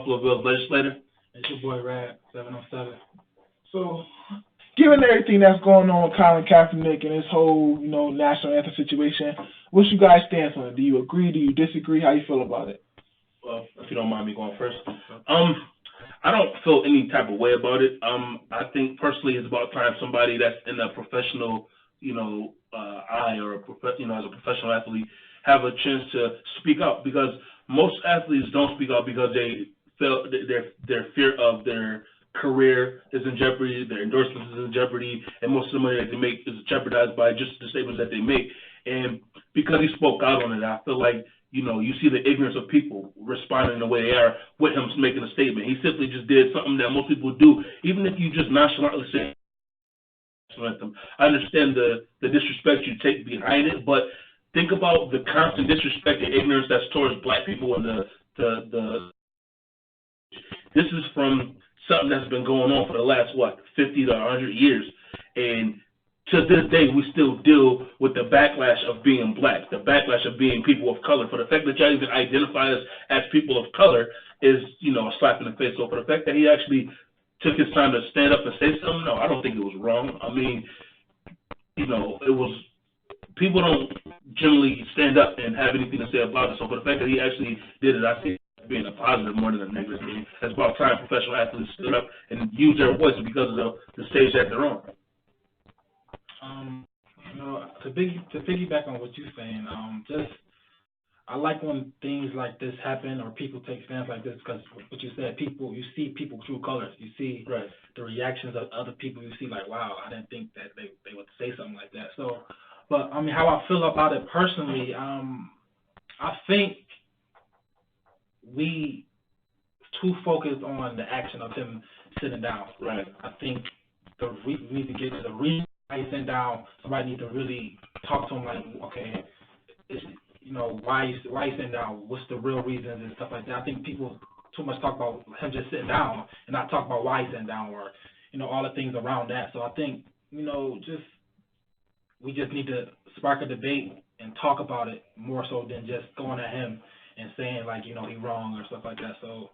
Buffalo Bills legislator. It's your boy Rad 707. So, given everything that's going on with Colin Kaepernick and his whole, national anthem situation, what's you guys' stance on it? Do you agree? Do you disagree? How you feel about it? Well, if you don't mind me going first, I don't feel any type of way about it. I think personally it's about time somebody that's in a professional, eye or as a professional athlete have a chance to speak out, because most athletes don't speak out because they feel their fear of their career is in jeopardy, their endorsements is in jeopardy, and most of the money that they make is jeopardized by just the statements that they make. And because he spoke out on it, I feel like, you see the ignorance of people responding the way they are with him making a statement. He simply just did something that most people do, even if you just nonchalantly say anthem. I understand the disrespect you take behind it, but think about the constant disrespect and ignorance that's towards black people and the this is from something that's been going on for the last 50 to 100 years, and to this day we still deal with the backlash of being black, the backlash of being people of color. For the fact that y'all even identify us as people of color is, a slap in the face. So for the fact that he actually took his time to stand up and say something, no, I don't think it was wrong. I mean, it was, people don't generally stand up and have anything to say about it. So for the fact that he actually did it, I see it being a positive more than a negative thing. It's about time professional athletes stood up and use their voice because of the stage that they're on. To piggyback on what you're saying, I like when things like this happen or people take stands like this, because what you said, you see people true colors. You see the reactions of other people. You see like, wow, I didn't think that they would say something like that. So, but I mean, how I feel about it personally, I think we too focused on the action of him sitting down. Right. I think we need to get to the reason why he's sitting down. Somebody need to really talk to him like, okay, why he's sitting down, what's the real reasons and stuff like that. I think people too much talk about him just sitting down and not talk about why he's sitting down or, all the things around that. So I think, we just need to spark a debate and talk about it more so than just going at him and saying like, he's wrong or stuff like that. So,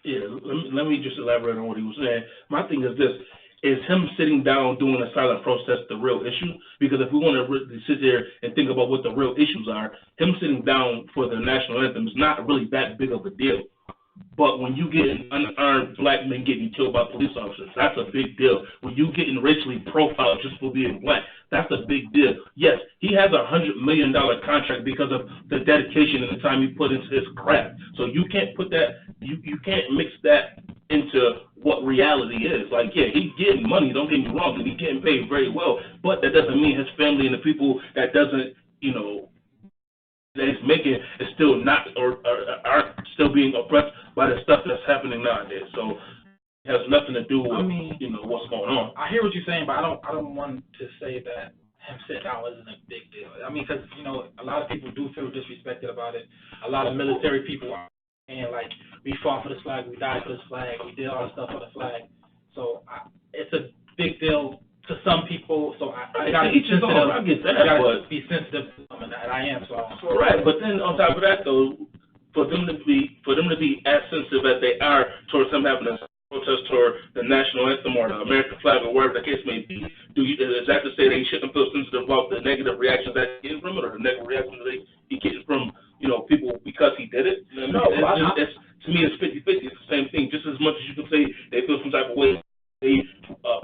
Yeah, let me just elaborate on what he was saying. My thing is this. Is him sitting down doing a silent protest the real issue? Because if we want to really sit there and think about what the real issues are, him sitting down for the national anthem is not really that big of a deal. But when you get unarmed black men getting killed by police officers, that's a big deal. When you getting racially profiled just for being black, that's a big deal. Yes, he has $100 million contract because of the dedication and the time he put into his craft. So you can't put that, you can't mix that into what reality is. Like, yeah, he's getting money, don't get me wrong, and he's getting paid very well, but that doesn't mean his family and the people that doesn't, that he's making is still not or aren't still being oppressed by the stuff that's happening nowadays. So it has nothing to do with, what's going on. I hear what you're saying, but I don't want to say that him sitting down isn't a big deal. I mean, because, a lot of people do feel disrespected about it. A lot of military people are saying, like, we fought for this flag, we died for this flag, we did all this stuff for the flag. So it's a big deal to some people. So I got to be sensitive. I get that, but be sensitive to them, and I am. So right, but then on top of that, though, for them to be as sensitive as they are towards them having a protest toward the national anthem or the American flag or wherever the case may be, is that to say they shouldn't feel sensitive about the negative reactions that he's getting from it, or the negative reactions that he's getting from people because he did it? No, to me it's 50-50. It's the same thing. Just as much as you can say they feel some type of way, they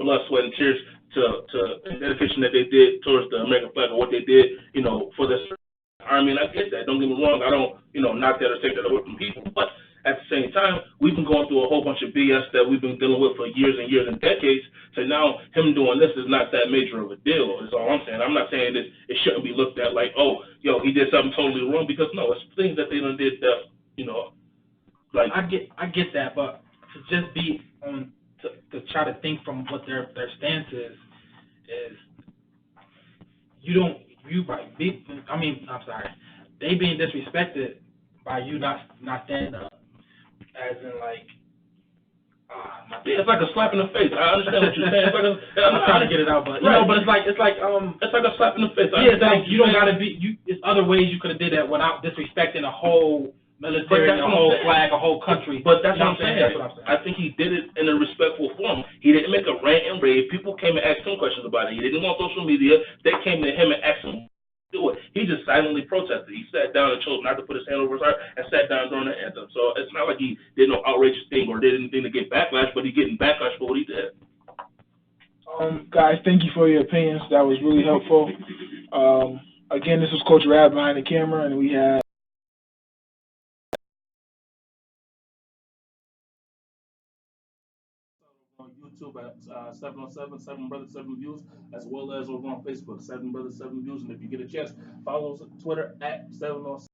blood, sweat, and tears to the dedication that they did towards the American flag or what they did, for this army. And I get that. Don't get me wrong. I don't, knock that or take that away from people. But at the same time, we've been going through a whole bunch of BS that we've been dealing with for years and years and decades. So now him doing this is not that major of a deal, is all I'm saying. I'm not saying this, it shouldn't be looked at like, oh, he did something totally wrong, because no, it's things that they done did that, like. I get that, but to just be on, to try to think from what their stance is I'm sorry, they being disrespected by you not standing up, as in like, it's like a slap in the face. I understand what you're saying. I'm trying to get it out, but but it's like a slap in the face. Yeah, it's like you don't gotta be. It's other ways you could have did that without disrespecting the whole military, a whole flag, a whole country. But that's what I'm saying. That's what I'm saying. I think he did it in a respectful form. He didn't make a rant and rave. People came and asked him questions about it. He didn't want social media. They came to him and asked him to do it. He just silently protested. He sat down and chose not to put his hand over his heart and sat down during the anthem. So it's not like he did no outrageous thing or did anything to get backlash, but he getting backlash for what he did. Guys, thank you for your opinions. That was really helpful. Again, this was Coach Rab behind the camera, and we had on YouTube at 707 7 Brothers 7 Views, as well as over on Facebook 7 Brothers 7 Views. And if you get a chance, follow us on Twitter at 707.